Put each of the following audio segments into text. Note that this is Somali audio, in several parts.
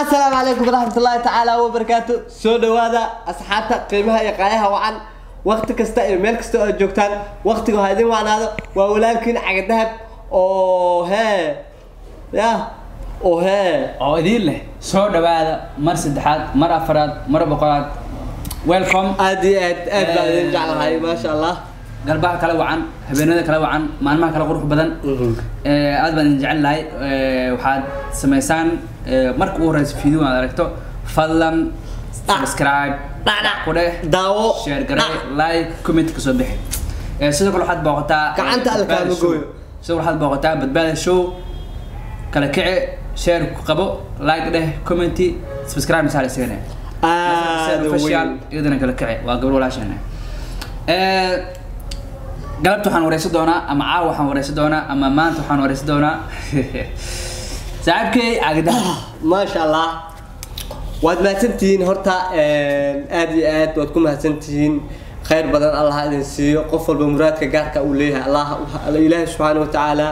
السلام عليكم ورحمة الله تعالى وبركاته. سو دوادا أصحابتا قيمها يقايها وعن وقت كستا إيميل كستا جوكتان وقتكو هايدين وعن هذا ولكن عقد ذهب هي يا هي إذين له سو دوادا مر سدحات مر أفراد مر بقرات ويلكم أدي بعدين جعل هاي ما شاء الله قلبها كلا وعن هبيننا كلا وعن ما كلا قروح بدن أدبا نجعل هاي وحد سميسان marka uu horeeyay video aan aragto fadlan subscribe kudhe daawo share garay like comment ka soo bixi sidoo kale waxaad booqataa gacanta alkaama gooyo sidoo waxaad booqataa badbaada show kala kici share ku qabo like dheh comment subscribe saar isagana official idana kala kici waa gabar walaashana galabta waxaan wareysan doonaa ama caawa waxaan wareysan doonaa ama maanta waxaan wareysan doonaa صاحبكي عقدها ما شاء الله واد ما سنتين هرتا ادي وادكم ما سنتين خير بدن الله إذن سيو قفل بمرادك قارك أوليها الله الإله سبحانه وتعالى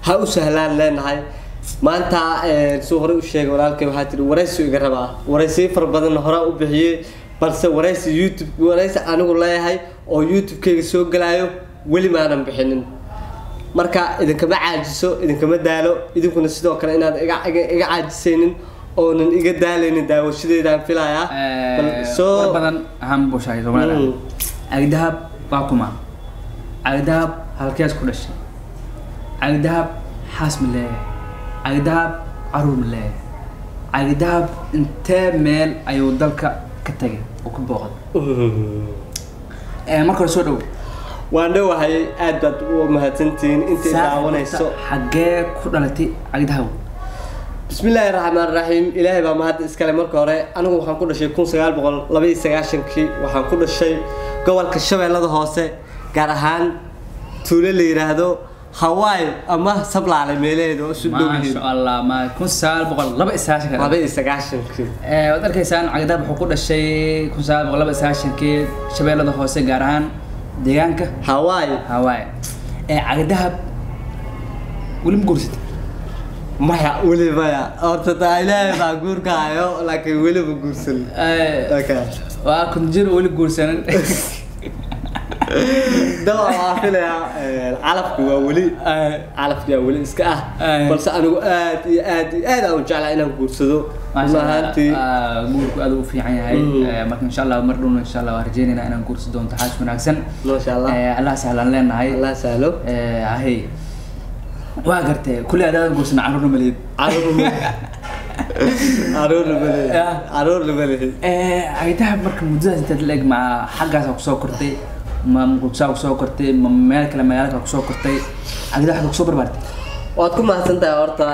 هاو سهلان لنا هاي ما أنت سوهر الشيء ولكن وحاتي ورئيس يقربها ورئيس يفر بدن هراء وبحيه بس ورئيس يوتيوب ورئيس أنا أقول لها هاي أو يوتيوب كي سوق لايو ولي ما أنا بحنن marka idinka ma caajiso idinka ma daalo idinkuna sidoo kale inaad iga caajisaynin oo nan iga daalaynin daawashadeedaan filayaa soo badan ahaan bushay Soomaaliya agdahab waa kuma agdahab halkaas ku dhashay agdahab xasmile agdahab arumle agdahab inta meel ayuu dalka ka tagay oo ku booqday marka soo dhaw waan dhawahay aad baad u mahadsantiin intii daawanayso xagee ku dhalatay agdahaw bismillaahir rahmaanir rahiim ilaahay baa mahad iska leh marka hore anigu waxaan ku dhashay 1992 waxaan ku dhashay gobolka Shabeellada Hoose gaar ahaan tuulo la yiraahdo Hawaii ama Sablaale meeleedo oo soo dhow ma sha Allah ma 1992 waad arkaysaan agdahaw wuxuu ku dhashay 1992 Shabeellada Hoose gaar ahaan deegaanka Hawaii cagdahab wali ma guursatay maya wali maya horta ilaahay baa guurka hayo laakiin wali ma guursan waa kun jiro wali guursanan dawa afilaya calafku waa wali iska balse anigu aad aan jeclaa inaan guursado mahaantii guurku aad u fiican yahay marka insha Allah mar dhow insha Allah warjeynina inaan guurso doonto xaas wanaagsan ma sha Allah Allah sahlan leenahay Allah sahlo ahay waa gartay kulli aad guursan caruur maleed caruur maleed aytaha marka muddadaas inta la egma xaggaas ku soo kortay ma muqdisho ku soo kortay ma meel kale magaalada ku soo kortay agdaha ku soo barbaartay waad ku mahadsantahay horta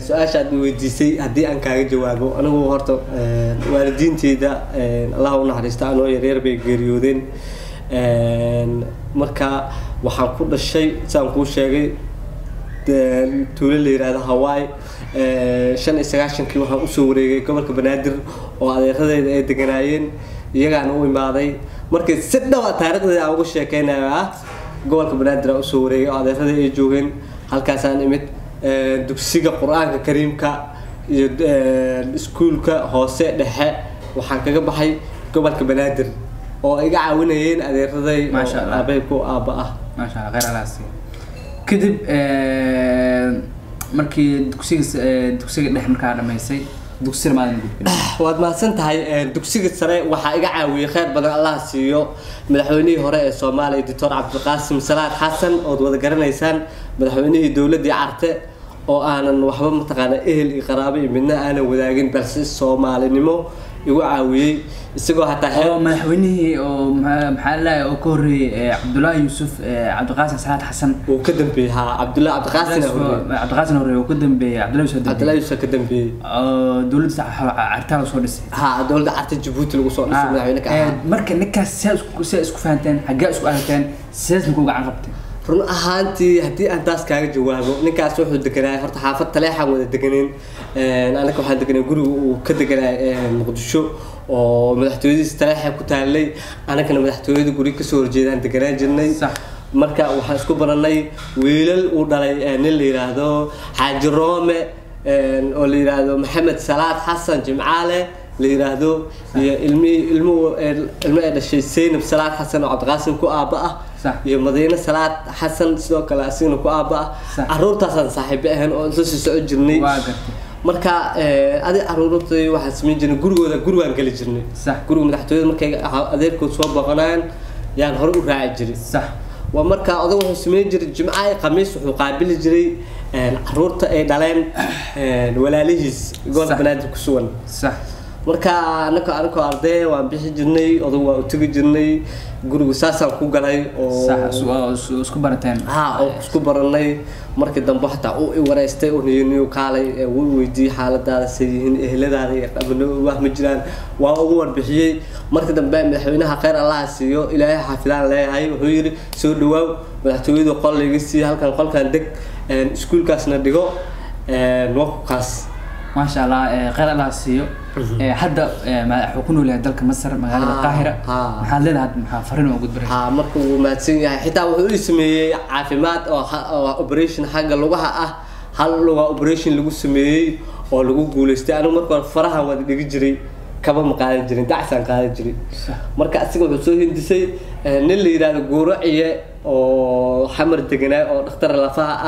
su'aasha aad weydiisay hadii aan kaaga jawaabo anigu horta waalidiinteyda Allah u naxariisto anoo yaryar bay geeriyoodeen marka waxaan ku dhashay saan ku sheegay tuulo la yiraahdo Hawaii 95kii waxaan u soo wareegay gobolka Banaadir oo adeeradeyda ay deganaayeen iyagaana u imaaday markii si dhaw taariikhdeeda aan ugu sheekeynayaa gobolka Banaadir oo soo wareegay oo adeeradeyda ay joogeen halkaas aan imid dugsiga Quraanka Kariimka iyo iskuulka hoose dhexe waxaan kaga baxay gobolka Banaadir oo iga caawinayeen adeeraday abeeyku aaba ma sha Allah khayr alaasi kadib markii dugsiga dhexe markaa dhameysay dugsiga maalin gudbin waad mahadsan tahay dugsiga sare waxa iga caawiyay khayr badan Allah siiyo madaxweynihii hore ee Soomaaliya Dr. Cabdiqaasim Salaad Xasan oo wada garanaysaan madaxweynihii dawladda Carte oo aanan waxba mataqaana ehel iyo qaraabo iyo midna aanan wadaagin balse Soomaalinimo igu caawiyay isagoo hataa madaxweynihii oo maxaa la oo ka horeeyay Cabdullaahi Yuusuf Cabdiqaasim Salaad Xasan oo ka dambeeyay Cabdullaahi Cabdiqaasim hore oo ka dambeeyay Cabdullaahi Yuusuf ka dambeeyay dawladda Carte soo dhisay dawladda Carte Djibouti lagu soo dhisay madaxweyne ka marka ninkaas isku fahanteen xagga isku aragteen sidaas ku gacan qabtay run ahaantii hadii aan taas kaaga jawaabo ninkaas wuxuu deganaa horta xaafad taleexa wada deganeen anaga waxaan deganaa guriga uu ka deganaa Muqdisho oo madaxtooyadiisa taleexa ku taalay anagana madaxtooyada guriga ka soo horjeedaan deganaa jirnay marka waxaan isku baranay wiilal uu dhalay nin la yiraahdo Xaaji Roome oo la yiraahdo Maxamed Salaad Xasan Jimcaale la yiraahdo iyo ilmo ay dhashay Zeynab Salaad Xasan oo Cabdiqaasim ku aaba ah iyo Madiina Salaad Xasan sidoo kale asina ku aaba ah caruurtaasan saaxiib ahaan oo soo socod jirnay marka adi caruurtay waxa sameyn jirnay gurigaan gali jirnay guriga madaxtooyada markay adeerkood soo baqanaan yaan hore u raaci jiray ومركا أضوه سميجر الجمعة قميص وقابل جري عرورته دلين ولا ليجس قول بنادم كسون صح مركا أنا كأرضي وأنا بيجي جرني أضوه وتجي جرني قولوا ساسا كوجلاي صح سكوبرتين أو سكوبرني مركا دم بحث أو ورستي ونيو كالي ويدي حالة دار سيين إهل داري قبل واحد مجران وأول بيجي مركا دم بام حبينها خير الله سيو إلهي حفلان لا هاي وهيري سود دواو وحتويد وقال لي جسي هل كان دك سكول كاس ندقو نوق كاس ما شاء الله خير الله سيو حدا ما حكونه له دلك مصر مغالبة القاهرة محل لها محافرين وجود بريش مركو ما تسين حتى وحول اسمي عافيمات أو أوبريشن حاجة لغها هل لغة أوبريشن لغو سمي أو لغو جولستي أنا مركو فرحة ودي جري كمان مقالة جري دعسان قالة جري مركو أسيق وحسوه هندسي نلي إذا جورعية أو حمر تجناء أو اختار لفاء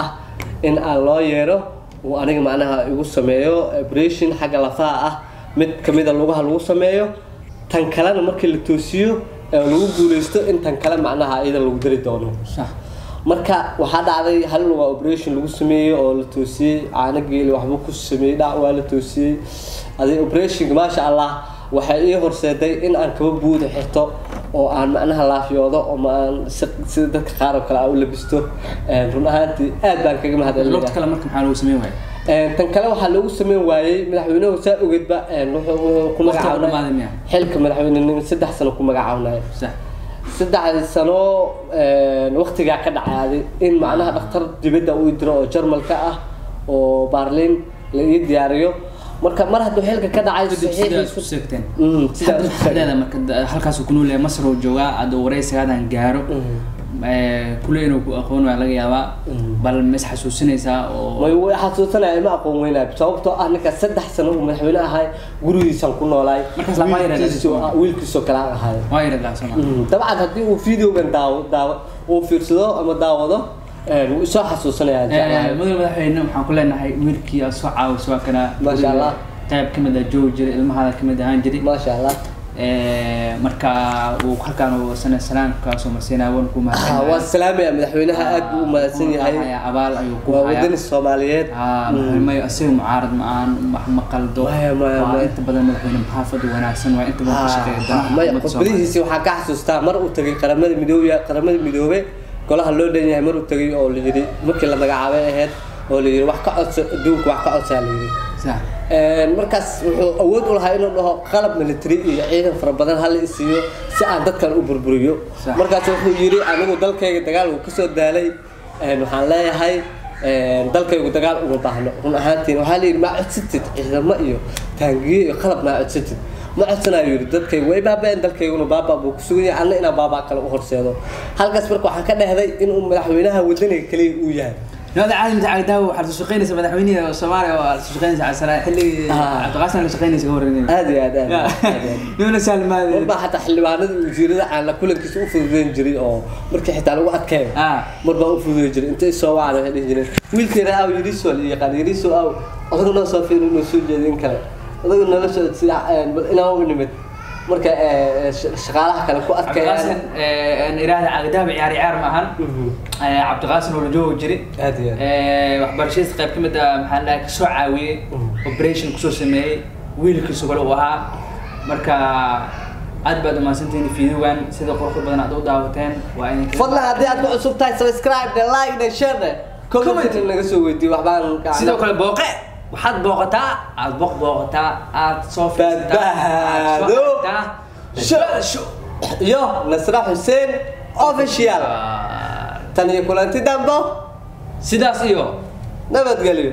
إن الله يرى وأنا معناها يقول سميه أوبريشن حاجة لفاء mid kamid lugaha lagu sameeyo tan kale markii la toosiyo lagu guuleysto in tan kale macnaha ayada lagu dari doono sax marka waxa dhacday hal luga operation lagu sameeyo oo la toosiyay aanagii waxba ku sameeyay dhac waa la toosiyay adii operation ma sha Allah waxa ii horseeday in aan kaba buudo xirto oo aan macnaha laafiyoodo oo aan sida dadka qaar kale u labisto run ahaantii aad baan kaga mahadcelinayaa lugta kale marka maxaa lagu sameeyay tan kale waxa lagu sameeyay waayay madaxweynuhu saa ogeedba wuxuu ku magacaabay xilka madaxweynenimo 3 sano ku magacaabnay sax 3 sano waqtiga ka dhacay in macnaha dhakhtar dibadda uu diro oo Jarmalka ah oo Berlin la diyaariyo marka mar hadduu xilka ka dhacay saxiix isku seegteen sidoo marka halkaas uu ku nool yahay Masar oo jooga aad wareysigadan gaaro كلنا أقوون على جواب بل مس حسوسنا ما حسوسنا ما أقوم وينا بسبب أنا كسدح سنة من حولنا هاي جروي سانكونا لاي مركز لا ماير ويلكسو كلام هاي ماير لا سمع طبعا هدي وفيديو من داو وفيرسلو أما داو ده وإيش حسوسنا يعني ما حين كلنا هاي ويلكي أسوأ وسواء كنا ما شاء الله طيب كم ده جوجر المهذا كم ده هنجري ما شاء الله marka uu halkaan oo sanad ka soo marsiinaa wan ku mahadsan waa salaamay madaxweynaha aad u mahadsan yahay abaal ayuu ku hayaa waddan Soomaaliyeed ma asii mucaarad ma aan wax qaldo waa inta badan madaxweyne maxaafad wanaagsan waa inta badan ka shaqeeya khudbadihiisa waxa ka xasuustaa mar uu tagay qaramada midoobe golaha loo dhan yahay mar uu tagay oo la yiri markii la magacaabay ahayd oo la yiri wax ka codso adduunka wax ka codsaa la yiri sax markaas wuxuu awood u lahaa inuu dhaho qalab military iyo ciidan fara badan hal isiyo si aan dadkan u burburiyo markaas wuxuu yiri anigu dalkayga dagaal uu ka soo daalay waxaan leeyahay dalkaygu dagaal uga baahno run ahaantii waxa la yiri ma codsatid ciidamo iyo taangiyo iyo qalab ma codsatid ma codsanayo yiri dadkaygu way baabeen dalkayguna baaba buu ku sugan yahay anna inaan baaba kale u horseedo halkaas marka waxaan ka dhehday inuu madaxweynaha wadaniga kaliya uu yahay هذا عالم تعال ده وحرت سقينا سبب مدحوني الصومالي وسقينا على السنة حلي عبدالقاسم سقينا سقورني هذا نقول سالم هذا والله حتى حلوانات وجيرة على كل كيس أوفر جري أو مركي حتى على وقت كام مرة أوفر جري أنت سوا على هذه الجري ويلكي أو يريسو اللي يقال يريسو أو أظن ناس في النسوج جدين كلام أظن ناس تسيع أنا هو من marka shaqaalaha kale ku adkeeyaan iraada cagdaab ciyaar maahan Cabdiqaasim oo joogo jiri waxbarashada qayb kamid ah maxaa la ka soo caawiyay operation ku soo sameeyay wiilkiisu kale uu ahaa marka aad baad ma santeen fiidiyowgan sida qurux badan aad u daawateen waa in fadlan haddii aad ku cusub tahay subscribe like share comment naga soo weydiiyo waxbaan sidoo kale booqe waxaad booqataa aad booqataa aad soo fiirsataa yo Nasra Hussein official tan iyo kulanti dambo sidaas iyo nabadgelyo